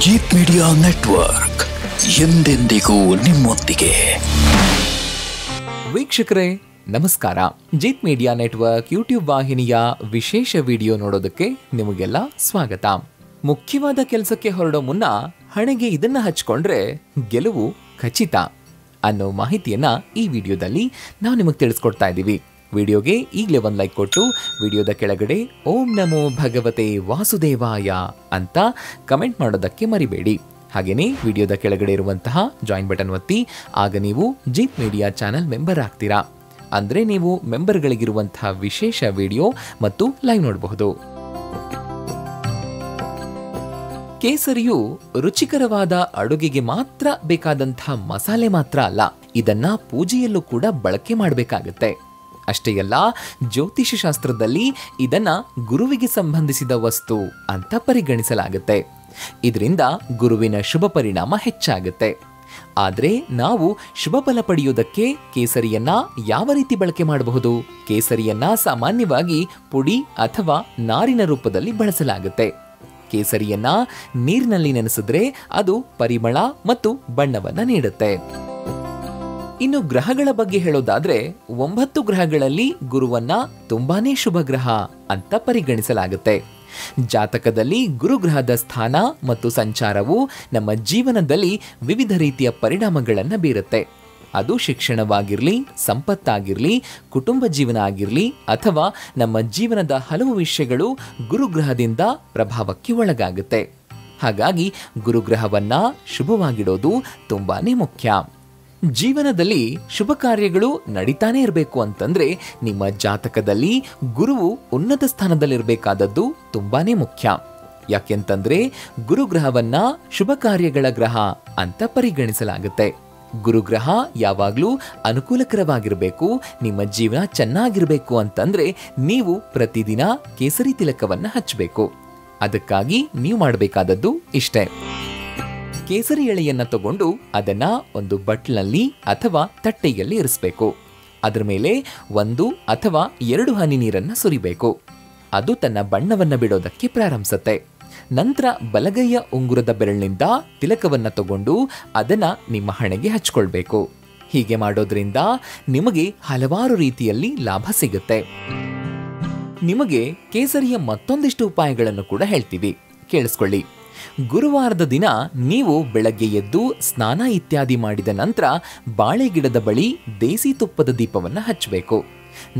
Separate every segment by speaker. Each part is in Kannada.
Speaker 1: ಜೀತ್ ಮೀಡಿಯಾ ನೆಟ್ವರ್ಕ್ ಎಂದೆಂದಿಗೂ ನಿಮ್ಮೊಂದಿಗೆ.
Speaker 2: ವೀಕ್ಷಕರೇ ನಮಸ್ಕಾರ. ಜೀತ್ ಮೀಡಿಯಾ ನೆಟ್ವರ್ಕ್ ಯೂಟ್ಯೂಬ್ ವಾಹಿನಿಯ ವಿಶೇಷ ವಿಡಿಯೋ ನೋಡೋದಕ್ಕೆ ನಿಮಗೆಲ್ಲ ಸ್ವಾಗತ. ಮುಖ್ಯವಾದ ಕೆಲಸಕ್ಕೆ ಹೊರಡೋ ಮುನ್ನ ಹಣೆಗೆ ಇದನ್ನ ಹಚ್ಕೊಂಡ್ರೆ ಗೆಲುವು ಖಚಿತ ಅನ್ನೋ ಮಾಹಿತಿಯನ್ನ ಈ ವಿಡಿಯೋದಲ್ಲಿ ನಾವು ನಿಮಗೆ ತಿಳಿಸ್ಕೊಡ್ತಾ ಇದ್ದೀವಿ. ವಿಡಿಯೋಗೆ ಈಗಲೇ ಒಂದು ಲೈಕ್ ಕೊಟ್ಟು ವಿಡಿಯೋದ ಕೆಳಗಡೆ ಓಂ ನಮೋ ಭಗವತೆ ವಾಸುದೇವಾಯ ಅಂತ ಕಮೆಂಟ್ ಮಾಡೋದಕ್ಕೆ ಮರಿಬೇಡಿ. ಹಾಗೆಯೇ ವಿಡಿಯೋದ ಕೆಳಗಡೆ ಇರುವಂತಹ ಜಾಯಿನ್ ಬಟನ್ ಒತ್ತಿ, ಆಗ ನೀವು ಜೀತ್ ಮೀಡಿಯಾ ಚಾನೆಲ್ ಮೆಂಬರ್ ಆಗ್ತೀರಾ. ಅಂದರೆ ನೀವು ಮೆಂಬರ್ಗಳಿಗಿರುವಂತಹ ವಿಶೇಷ ವಿಡಿಯೋ ಮತ್ತು ಲೈವ್ ನೋಡಬಹುದು. ಕೇಸರಿಯು ರುಚಿಕರವಾದ ಅಡುಗೆಗೆ ಮಾತ್ರ ಬೇಕಾದಂತಹ ಮಸಾಲೆ ಮಾತ್ರ ಅಲ್ಲ, ಇದನ್ನ ಪೂಜೆಯಲ್ಲೂ ಕೂಡ ಬಳಕೆ ಮಾಡಬೇಕಾಗತ್ತೆ. ಅಷ್ಟೇ ಅಲ್ಲ, ಜ್ಯೋತಿಷ ಶಾಸ್ತ್ರದಲ್ಲಿ ಇದನ್ನ ಗುರುವಿಗೆ ಸಂಬಂಧಿಸಿದ ವಸ್ತು ಅಂತ ಪರಿಗಣಿಸಲಾಗುತ್ತೆ. ಇದರಿಂದ ಗುರುವಿನ ಶುಭ ಪರಿಣಾಮ ಹೆಚ್ಚಾಗುತ್ತೆ. ಆದರೆ ನಾವು ಶುಭ ಫಲ ಪಡೆಯುವುದಕ್ಕೆ ಕೇಸರಿಯನ್ನ ಯಾವ ರೀತಿ ಬಳಕೆ ಮಾಡಬಹುದು? ಕೇಸರಿಯನ್ನ ಸಾಮಾನ್ಯವಾಗಿ ಪುಡಿ ಅಥವಾ ನಾರಿನ ರೂಪದಲ್ಲಿ ಬಳಸಲಾಗುತ್ತೆ. ಕೇಸರಿಯನ್ನ ನೀರಿನಲ್ಲಿ ನೆನೆಸಿದ್ರೆ ಅದು ಪರಿಮಳ ಮತ್ತು ಬಣ್ಣವನ್ನ ನೀಡುತ್ತೆ. ಇನ್ನು ಗ್ರಹಗಳ ಬಗ್ಗೆ ಹೇಳೋದಾದ್ರೆ 9 ಗ್ರಹಗಳಲ್ಲಿ ಗುರುವನ್ನ ತುಂಬಾನೇ ಶುಭ ಗ್ರಹ ಅಂತ ಪರಿಗಣಿಸಲಾಗುತ್ತೆ. ಜಾತಕದಲ್ಲಿ ಗುರುಗ್ರಹದ ಸ್ಥಾನ ಮತ್ತು ಸಂಚಾರವು ನಮ್ಮ ಜೀವನದಲ್ಲಿ ವಿವಿಧ ರೀತಿಯ ಪರಿಣಾಮಗಳನ್ನು ಬೀರುತ್ತೆ. ಅದು ಶಿಕ್ಷಣವಾಗಿರಲಿ, ಸಂಪತ್ತಾಗಿರಲಿ, ಕುಟುಂಬ ಜೀವನ ಆಗಿರಲಿ ಅಥವಾ ನಮ್ಮ ಜೀವನದ ಹಲವು ವಿಷಯಗಳು ಗುರುಗ್ರಹದಿಂದ ಪ್ರಭಾವಕ್ಕೆ ಒಳಗಾಗುತ್ತೆ. ಹಾಗಾಗಿ ಗುರುಗ್ರಹವನ್ನ ಶುಭವಾಗಿಡೋದು ತುಂಬಾನೇ ಮುಖ್ಯ. ಜೀವನದಲ್ಲಿ ಶುಭ ಕಾರ್ಯಗಳು ನಡೀತಾನೆ ಇರಬೇಕು ಅಂತಂದ್ರೆ ನಿಮ್ಮ ಜಾತಕದಲ್ಲಿ ಗುರುವು ಉನ್ನತ ಸ್ಥಾನದಲ್ಲಿರಬೇಕಾದದ್ದು ತುಂಬಾನೇ ಮುಖ್ಯ. ಯಾಕೆಂತಂದ್ರೆ ಗುರುಗ್ರಹವನ್ನ ಶುಭ ಕಾರ್ಯಗಳ ಗ್ರಹ ಅಂತ ಪರಿಗಣಿಸಲಾಗುತ್ತೆ. ಗುರುಗ್ರಹ ಯಾವಾಗ್ಲೂ ಅನುಕೂಲಕರವಾಗಿರಬೇಕು, ನಿಮ್ಮ ಜೀವನ ಚೆನ್ನಾಗಿರ್ಬೇಕು ಅಂತಂದ್ರೆ ನೀವು ಪ್ರತಿದಿನ ಕೇಸರಿ ತಿಲಕವನ್ನ ಹಚ್ಚಬೇಕು. ಅದಕ್ಕಾಗಿ ನೀವು ಮಾಡಬೇಕಾದದ್ದು ಇಷ್ಟೇ. ಕೇಸರಿ ಎಳೆಯನ್ನ ತಗೊಂಡು ಅದನ್ನ ಒಂದು ಬಟ್ಲಿನಲ್ಲಿ ಅಥವಾ ತಟ್ಟೆಯಲ್ಲಿ ಇರಿಸಬೇಕು. ಅದರ ಮೇಲೆ 1 ಅಥವಾ 2 ಹನಿ ನೀರನ್ನ ಸುರಿಬೇಕು. ಅದು ತನ್ನ ಬಣ್ಣವನ್ನ ಬಿಡೋದಕ್ಕೆ ಪ್ರಾರಂಭಿಸುತ್ತೆ. ನಂತರ ಬಲಗೈಯ ಉಂಗುರದ ಬೆರಳಿನಿಂದ ತಿಲಕವನ್ನ ತಗೊಂಡು ಅದನ್ನ ನಿಮ್ಮ ಹಣೆಗೆ ಹಚ್ಕೊಳ್ಬೇಕು. ಹೀಗೆ ಮಾಡೋದ್ರಿಂದ ನಿಮಗೆ ಹಲವಾರು ರೀತಿಯಲ್ಲಿ ಲಾಭ ಸಿಗುತ್ತೆ. ನಿಮಗೆ ಕೇಸರಿಯ ಮತ್ತೊಂದಿಷ್ಟು ಉಪಾಯಗಳನ್ನು ಕೂಡ ಹೇಳ್ತೀವಿ, ಕೇಳಿಸ್ಕೊಳ್ಳಿ. ಗುರುವಾರದ ದಿನ ನೀವು ಬೆಳಗ್ಗೆ ಎದ್ದು ಸ್ನಾನ ಇತ್ಯಾದಿ ಮಾಡಿದ ನಂತರ ಬಾಳೆ ಗಿಡದ ಬಳಿ ದೇಸಿ ತುಪ್ಪದ ದೀಪವನ್ನು ಹಚ್ಚಬೇಕು.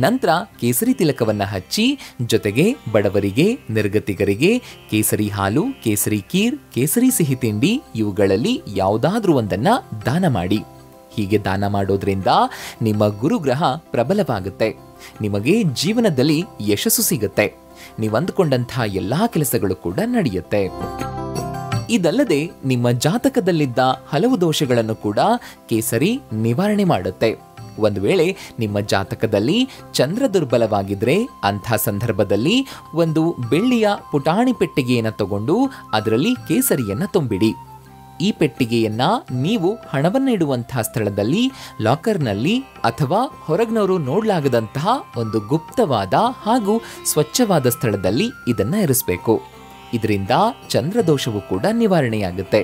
Speaker 2: ನಂತರ ಕೇಸರಿ ತಿಲಕವನ್ನ ಹಚ್ಚಿ, ಜೊತೆಗೆ ಬಡವರಿಗೆ, ನಿರ್ಗತಿಕರಿಗೆ ಕೇಸರಿ ಹಾಲು, ಕೇಸರಿ ಕೀರ್, ಕೇಸರಿ ಸಿಹಿ ತಿಂಡಿ ಇವುಗಳಲ್ಲಿ ಯಾವುದಾದ್ರೂ ಒಂದನ್ನ ದಾನ ಮಾಡಿ. ಹೀಗೆ ದಾನ ಮಾಡೋದ್ರಿಂದ ನಿಮ್ಮ ಗುರುಗ್ರಹ ಪ್ರಬಲವಾಗುತ್ತೆ. ನಿಮಗೆ ಜೀವನದಲ್ಲಿ ಯಶಸ್ಸು ಸಿಗುತ್ತೆ. ನೀವು ಅಂದುಕೊಂಡಂತಹ ಎಲ್ಲಾ ಕೆಲಸಗಳು ಕೂಡ ನಡೆಯುತ್ತೆ. ಇದಲ್ಲದೆ ನಿಮ್ಮ ಜಾತಕದಲ್ಲಿದ್ದ ಹಲವು ದೋಷಗಳನ್ನು ಕೂಡ ಕೇಸರಿ ನಿವಾರಣೆ ಮಾಡುತ್ತೆ. ಒಂದು ವೇಳೆ ನಿಮ್ಮ ಜಾತಕದಲ್ಲಿ ಚಂದ್ರ ದುರ್ಬಲವಾಗಿದ್ರೆ ಅಂಥ ಸಂದರ್ಭದಲ್ಲಿ ಒಂದು ಬೆಳ್ಳಿಯ ಪುಟಾಣಿ ಪೆಟ್ಟಿಗೆಯನ್ನು ತಗೊಂಡು ಅದರಲ್ಲಿ ಕೇಸರಿಯನ್ನ ತುಂಬಿಡಿ. ಈ ಪೆಟ್ಟಿಗೆಯನ್ನ ನೀವು ಹಣವನ್ನು ಇಡುವಂತಹ ಸ್ಥಳದಲ್ಲಿ, ಲಾಕರ್ನಲ್ಲಿ ಅಥವಾ ಹೊರಗಿನವರು ನೋಡಲಾಗದಂತಹ ಒಂದು ಗುಪ್ತವಾದ ಹಾಗೂ ಸ್ವಚ್ಛವಾದ ಸ್ಥಳದಲ್ಲಿ ಇದನ್ನ ಇರಿಸಬೇಕು. ಇದರಿಂದ ಚಂದ್ರದೋಷವು ಕೂಡ ನಿವಾರಣೆಯಾಗುತ್ತೆ.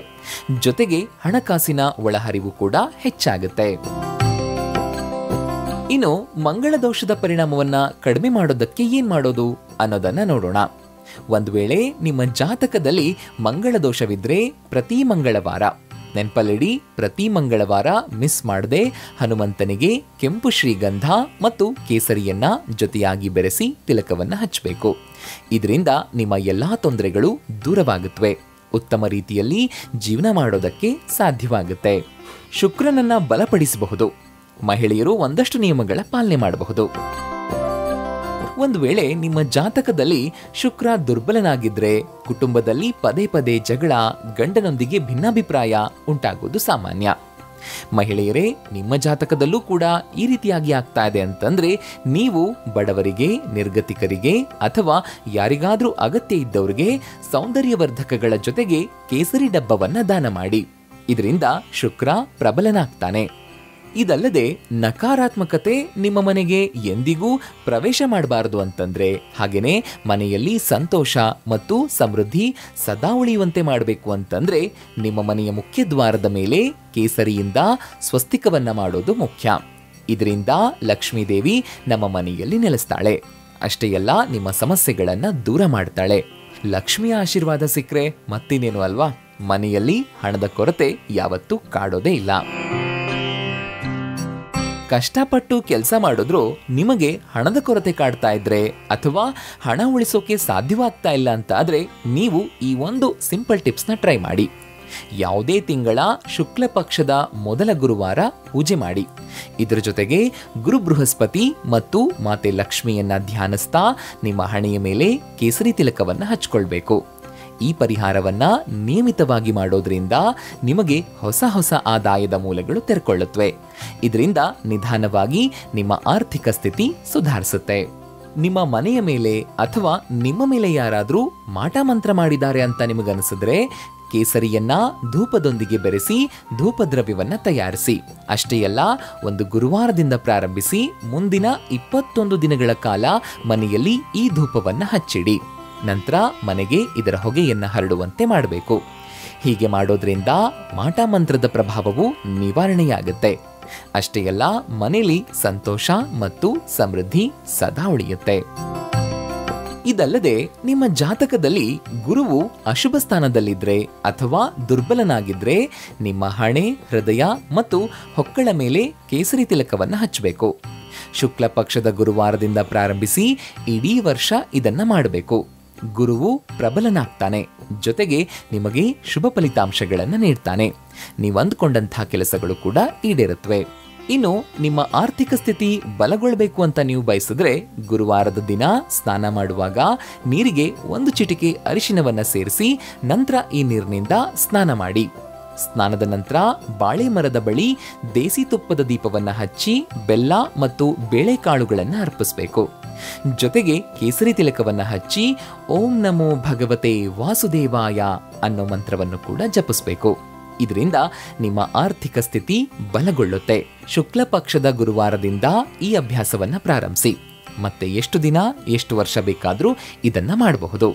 Speaker 2: ಜೊತೆಗೆ ಹಣಕಾಸಿನ ಒಳಹರಿವು ಕೂಡ ಹೆಚ್ಚಾಗುತ್ತೆ. ಇನ್ನು ಮಂಗಳ ದೋಷದ ಪರಿಣಾಮವನ್ನ ಕಡಿಮೆ ಮಾಡೋದಕ್ಕೆ ಏನ್ ಮಾಡೋದು ಅನ್ನೋದನ್ನ ನೋಡೋಣ. ಒಂದು ವೇಳೆ ನಿಮ್ಮ ಜಾತಕದಲ್ಲಿ ಮಂಗಳ ದೋಷವಿದ್ರೆ ಪ್ರತಿ ಮಂಗಳವಾರ, ನೆನಪಲ್ಲಿಡಿ, ಪ್ರತಿ ಮಂಗಳವಾರ ಮಿಸ್ ಮಾಡದೆ ಹನುಮಂತನಿಗೆ ಕೆಂಪು ಶ್ರೀಗಂಧ ಮತ್ತು ಕೇಸರಿಯನ್ನ ಜೊತೆಯಾಗಿ ಬೆರೆಸಿ ತಿಲಕವನ್ನ ಹಚ್ಚಬೇಕು. ಇದರಿಂದ ನಿಮ್ಮ ಎಲ್ಲಾ ತೊಂದರೆಗಳು ದೂರವಾಗುತ್ತವೆ. ಉತ್ತಮ ರೀತಿಯಲ್ಲಿ ಜೀವನ ಮಾಡೋದಕ್ಕೆ ಸಾಧ್ಯವಾಗುತ್ತೆ. ಶುಕ್ರನನ್ನ ಬಲಪಡಿಸಬಹುದು. ಮಹಿಳೆಯರು ಒಂದಷ್ಟು ನಿಯಮಗಳ ಪಾಲನೆ ಮಾಡಬಹುದು. ಒಂದು ವೇಳೆ ನಿಮ್ಮ ಜಾತಕದಲ್ಲಿ ಶುಕ್ರ ದುರ್ಬಲನಾಗಿದ್ರೆ ಕುಟುಂಬದಲ್ಲಿ ಪದೇ ಪದೇ ಜಗಳ, ಗಂಡನೊಂದಿಗೆ ಭಿನ್ನಾಭಿಪ್ರಾಯ ಉಂಟಾಗುವುದು ಸಾಮಾನ್ಯ. ಮಹಿಳೆಯರೇ, ನಿಮ್ಮ ಜಾತಕದಲ್ಲೂ ಕೂಡ ಈ ರೀತಿಯಾಗಿ ಆಗ್ತಾ ಇದೆ ಅಂತಂದ್ರೆ ನೀವು ಬಡವರಿಗೆ, ನಿರ್ಗತಿಕರಿಗೆ ಅಥವಾ ಯಾರಿಗಾದ್ರೂ ಅಗತ್ಯ ಇದ್ದವರಿಗೆ ಸೌಂದರ್ಯವರ್ಧಕಗಳ ಜೊತೆಗೆ ಕೇಸರಿ ಡಬ್ಬವನ್ನ ದಾನ ಮಾಡಿ. ಇದರಿಂದ ಶುಕ್ರ ಪ್ರಬಲನಾಗ್ತಾನೆ. ಇದಲ್ಲದೆ ನಕಾರಾತ್ಮಕತೆ ನಿಮ್ಮ ಮನೆಗೆ ಎಂದಿಗೂ ಪ್ರವೇಶ ಮಾಡಬಾರದು ಅಂತಂದ್ರೆ, ಹಾಗೇನೆ ಮನೆಯಲ್ಲಿ ಸಂತೋಷ ಮತ್ತು ಸಮೃದ್ಧಿ ಸದಾ ಉಳಿಯುವಂತೆ ಮಾಡಬೇಕು ಅಂತಂದ್ರೆ ನಿಮ್ಮ ಮನೆಯ ಮುಖ್ಯ ದ್ವಾರದ ಮೇಲೆ ಕೇಸರಿಯಿಂದ ಸ್ವಸ್ತಿಕವನ್ನ ಮಾಡೋದು ಮುಖ್ಯ. ಇದರಿಂದ ಲಕ್ಷ್ಮೀದೇವಿ ನಮ್ಮ ಮನೆಯಲ್ಲಿ ನೆಲೆಸ್ತಾಳೆ. ಅಷ್ಟೇ ಅಲ್ಲ, ನಿಮ್ಮ ಸಮಸ್ಯೆಗಳನ್ನ ದೂರ ಮಾಡ್ತಾಳೆ. ಲಕ್ಷ್ಮಿಯ ಆಶೀರ್ವಾದ ಸಿಕ್ಕರೆ ಮತ್ತಿನ್ನೇನು ಅಲ್ವಾ? ಮನೆಯಲ್ಲಿ ಹಣದ ಕೊರತೆ ಯಾವತ್ತೂ ಕಾಡೋದೇ ಇಲ್ಲ. ಕಷ್ಟಪಟ್ಟು ಕೆಲಸ ಮಾಡಿದ್ರು ನಿಮಗೆ ಹಣದ ಕೊರತೆ ಕಾಡ್ತಾ ಇದ್ರೆ ಅಥವಾ ಹಣ ಉಳಿಸೋಕೆ ಸಾಧ್ಯವಾಗ್ತಾ ಇಲ್ಲ ಅಂತ ಆದ್ರೆ ನೀವು ಈ ಒಂದು ಸಿಂಪಲ್ ಟಿಪ್ಸ್ನ ಟ್ರೈ ಮಾಡಿ. ಯಾವುದೇ ತಿಂಗಳ ಶುಕ್ಲ ಪಕ್ಷದ ಮೊದಲ ಗುರುವಾರ ಪೂಜೆ ಮಾಡಿ. ಇದರ ಜೊತೆಗೆ ಗುರು ಬೃಹಸ್ಪತಿ ಮತ್ತು ಮಾತೆ ಲಕ್ಷ್ಮಿಯನ್ನ ಧ್ಯಾನಿಸ್ತಾ ನಿಮ್ಮ ಹಣೆಯ ಮೇಲೆ ಕೇಸರಿ ತಿಲಕವನ್ನ ಹಚ್ಕೊಳ್ಬೇಕು. ಈ ಪರಿಹಾರವನ್ನ ನಿಯಮಿತವಾಗಿ ಮಾಡೋದ್ರಿಂದ ನಿಮಗೆ ಹೊಸ ಹೊಸ ಆದಾಯದ ಮೂಲಗಳು ತೆರೆಕೊಳ್ಳುತ್ತವೆ. ಇದರಿಂದ ನಿಧಾನವಾಗಿ ನಿಮ್ಮ ಆರ್ಥಿಕ ಸ್ಥಿತಿ ಸುಧಾರಿಸುತ್ತೆ. ನಿಮ್ಮ ಮನೆಯ ಮೇಲೆ ಅಥವಾ ನಿಮ್ಮ ಮೇಲೆ ಯಾರಾದರೂ ಮಾಟ ಮಂತ್ರ ಮಾಡಿದ್ದಾರೆ ಅಂತ ನಿಮಗನಿಸಿದ್ರೆ ಕೇಸರಿಯನ್ನ ಧೂಪದೊಂದಿಗೆ ಬೆರೆಸಿ ಧೂಪದ್ರವ್ಯವನ್ನ ತಯಾರಿಸಿ. ಅಷ್ಟೇ ಅಲ್ಲ, ಒಂದು ಗುರುವಾರದಿಂದ ಪ್ರಾರಂಭಿಸಿ ಮುಂದಿನ 21 ದಿನಗಳ ಕಾಲ ಮನೆಯಲ್ಲಿ ಈ ಧೂಪವನ್ನ ಹಚ್ಚಿಡಿ. ನಂತರ ಮನೆಗೆ ಇದರ ಹೊಗೆಯನ್ನ ಹರಡುವಂತೆ ಮಾಡಬೇಕು. ಹೀಗೆ ಮಾಡೋದ್ರಿಂದ ಮಾಟ ಮಂತ್ರದ ಪ್ರಭಾವವು ನಿವಾರಣೆಯಾಗುತ್ತೆ. ಅಷ್ಟೇ ಅಲ್ಲ, ಮನೆಯಲ್ಲಿ ಸಂತೋಷ ಮತ್ತು ಸಮೃದ್ಧಿ ಸದಾ ಉಳಿಯುತ್ತೆ. ಇದಲ್ಲದೆ ನಿಮ್ಮ ಜಾತಕದಲ್ಲಿ ಗುರುವು ಅಶುಭ ಸ್ಥಾನದಲ್ಲಿದ್ರೆ ಅಥವಾ ದುರ್ಬಲನಾಗಿದ್ರೆ ನಿಮ್ಮ ಹಣೆ, ಹೃದಯ ಮತ್ತು ಹೊಕ್ಕಳ ಮೇಲೆ ಕೇಸರಿ ತಿಲಕವನ್ನ ಹಚ್ಚಬೇಕು. ಶುಕ್ಲ ಪಕ್ಷದ ಗುರುವಾರದಿಂದ ಪ್ರಾರಂಭಿಸಿ ಇಡೀ ವರ್ಷ ಇದನ್ನ ಮಾಡಬೇಕು. ಗುರುವು ಪ್ರಬಲನಾಗ್ತಾನೆ, ಜೊತೆಗೆ ನಿಮಗೆ ಶುಭ ಫಲಿತಾಂಶಗಳನ್ನು ನೀಡ್ತಾನೆ. ನೀವು ಅಂದ್ಕೊಂಡಂತಹ ಕೆಲಸಗಳು ಕೂಡ ಈಡೇರುತ್ತವೆ. ಇನ್ನು ನಿಮ್ಮ ಆರ್ಥಿಕ ಸ್ಥಿತಿ ಬಲಗೊಳ್ಳಬೇಕು ಅಂತ ನೀವು ಬಯಸಿದ್ರೆ ಗುರುವಾರದ ದಿನ ಸ್ನಾನ ಮಾಡುವಾಗ ನೀರಿಗೆ 1 ಚಿಟಿಕೆ ಅರಿಶಿನವನ್ನ ಸೇರಿಸಿ ನಂತರ ಈ ನೀರಿನಿಂದ ಸ್ನಾನ ಮಾಡಿ. ಸ್ನಾನದ ನಂತರ ಬಾಳೆ ಮರದ ಬಳಿ ದೇಸಿ ತುಪ್ಪದ ದೀಪವನ್ನ ಹಚ್ಚಿ ಬೆಲ್ಲ ಮತ್ತು ಬೇಳೆಕಾಳುಗಳನ್ನು ಅರ್ಪಿಸಬೇಕು. ಜೊತೆಗೆ ಕೇಸರಿ ತಿಲಕವನ್ನ ಹಚ್ಚಿ ಓಂ ನಮೋ ಭಗವತೆ ವಾಸುದೇವಾಯ ಅನ್ನೋ ಮಂತ್ರವನ್ನು ಕೂಡ ಜಪಿಸಬೇಕು. ಇದರಿಂದ ನಿಮ್ಮ ಆರ್ಥಿಕ ಸ್ಥಿತಿ ಬಲಗೊಳ್ಳುತ್ತೆ. ಶುಕ್ಲ ಪಕ್ಷದ ಗುರುವಾರದಿಂದ ಈ ಅಭ್ಯಾಸವನ್ನ ಪ್ರಾರಂಭಿಸಿ. ಮತ್ತೆ ಎಷ್ಟು ದಿನ, ಎಷ್ಟು ವರ್ಷ ಬೇಕಾದರೂ ಇದನ್ನ ಮಾಡಬಹುದು.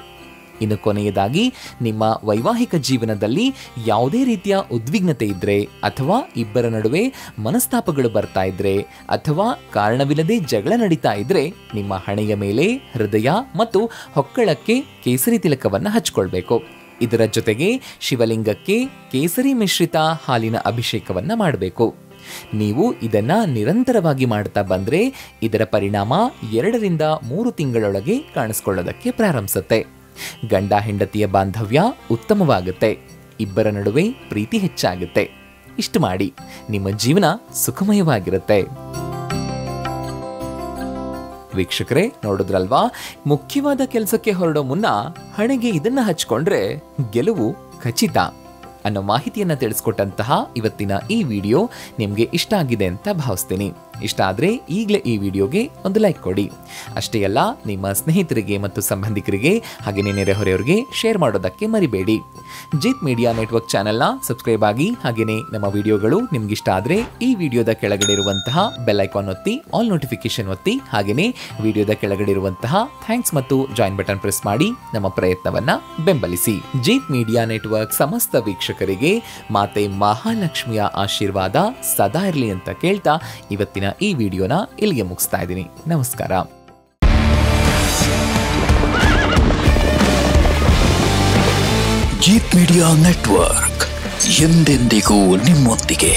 Speaker 2: ಇನ್ನು ಕೊನೆಯದಾಗಿ, ನಿಮ್ಮ ವೈವಾಹಿಕ ಜೀವನದಲ್ಲಿ ಯಾವುದೇ ರೀತಿಯ ಉದ್ವಿಗ್ನತೆ ಇದ್ರೆ ಅಥವಾ ಇಬ್ಬರ ನಡುವೆ ಮನಸ್ತಾಪಗಳು ಬರ್ತಾ ಇದ್ರೆ ಅಥವಾ ಕಾರಣವಿಲ್ಲದೆ ಜಗಳ ನಡೀತಾ ಇದ್ರೆ ನಿಮ್ಮ ಹಣೆಯ ಮೇಲೆ, ಹೃದಯ ಮತ್ತು ಹೊಕ್ಕಳಕ್ಕೆ ಕೇಸರಿ ತಿಲಕವನ್ನ ಹಚ್ಕೊಳ್ಬೇಕು. ಇದರ ಜೊತೆಗೆ ಶಿವಲಿಂಗಕ್ಕೆ ಕೇಸರಿ ಮಿಶ್ರಿತ ಹಾಲಿನ ಅಭಿಷೇಕವನ್ನ ಮಾಡಬೇಕು. ನೀವು ಇದನ್ನ ನಿರಂತರವಾಗಿ ಮಾಡ್ತಾ ಬಂದ್ರೆ ಇದರ ಪರಿಣಾಮ 2 ರಿಂದ 3 ತಿಂಗಳೊಳಗೆ ಕಾಣಿಸ್ಕೊಳ್ಳೋದಕ್ಕೆ ಪ್ರಾರಂಭಿಸುತ್ತೆ. ಗಂಡ ಹೆಂಡತಿಯ ಬಾಂಧವ್ಯ ಉತ್ತಮವಾಗುತ್ತೆ. ಇಬ್ಬರ ನಡುವೆ ಪ್ರೀತಿ ಹೆಚ್ಚಾಗುತ್ತೆ. ಇಷ್ಟು ಮಾಡಿ ನಿಮ್ಮ ಜೀವನ ಸುಖಮಯವಾಗಿರುತ್ತೆ. ವೀಕ್ಷಕರೇ, ನೋಡಿದ್ರಲ್ವಾ? ಮುಖ್ಯವಾದ ಕೆಲಸಕ್ಕೆ ಹೊರಡೋ ಮುನ್ನ ಹಣೆಗೆ ಇದನ್ನ ಹಚ್ಕೊಂಡ್ರೆ ಗೆಲುವು ಖಚಿತ ಅನ್ನೋ ಮಾಹಿತಿಯನ್ನ ತಿಳಿಸ್ಕೊಟ್ಟಂತಹ ಇವತ್ತಿನ ಈ ವಿಡಿಯೋ ನಿಮ್ಗೆ ಇಷ್ಟ ಆಗಿದೆ ಅಂತ ಭಾವಿಸ್ತೀನಿ. ಇಷ್ಟ ಆದ್ರೆ ಈಗಲೇ ಈ ವಿಡಿಯೋಗೆ ಒಂದು ಲೈಕ್ ಕೊಡಿ. ಅಷ್ಟೇ ಅಲ್ಲ, ನಿಮ್ಮ ಸ್ನೇಹಿತರಿಗೆ ಮತ್ತು ಸಂಬಂಧಿಕರಿಗೆ ಹಾಗೆಯೇ ನೆರೆಹೊರೆಯವರಿಗೆ ಶೇರ್ ಮಾಡೋದಕ್ಕೆ ಮರಿಬೇಡಿ. ಜಿತ್ ಮೀಡಿಯಾ ನೆಟ್ವರ್ಕ್ ಚಾನೆಲ್ನ ಸಬ್ಸ್ಕ್ರೈಬ್ ಆಗಿ. ಹಾಗೆಯೇ ನಮ್ಮ ವಿಡಿಯೋಗಳು ನಿಮ್ಗಿಷ್ಟ ಆದ್ರೆ ಈ ವಿಡಿಯೋದ ಕೆಳಗಡೆ ಇರುವಂತಹ ಬೆಲ್ ಐಕಾನ್ ಒತ್ತಿ ಆಲ್ ನೋಟಿಫಿಕೇಶನ್ ಒತ್ತಿ. ಹಾಗೆಯೇ ವಿಡಿಯೋದ ಕೆಳಗಡೆ ಇರುವಂತಹ ಥ್ಯಾಂಕ್ಸ್ ಮತ್ತು ಜಾಯಿನ್ ಬಟನ್ ಪ್ರೆಸ್ ಮಾಡಿ ನಮ್ಮ ಪ್ರಯತ್ನವನ್ನ ಬೆಂಬಲಿಸಿ. ಜಿತ್ ಮೀಡಿಯಾ ನೆಟ್ವರ್ಕ್ ಸಮಸ್ತ ವೀಕ್ಷಕರಿಗೆ ಮಾತೆ ಮಹಾಲಕ್ಷ್ಮಿಯ ಆಶೀರ್ವಾದ ಸದಾ ಇರಲಿ ಅಂತ ಕೇಳ್ತಾ ಇವತ್ತಿನ ಈ ವಿಡಿಯೋನ ಇಲ್ಲಿಗೆ ಮುಗಿಸ್ತಾ ಇದ್ದೀನಿ. ನಮಸ್ಕಾರ.
Speaker 1: ಜಿತ್ ಮೀಡಿಯಾ ನೆಟ್ವರ್ಕ್ ಎಂದೆಂದಿಗೂ ನಿಮ್ಮೊಂದಿಗೆ.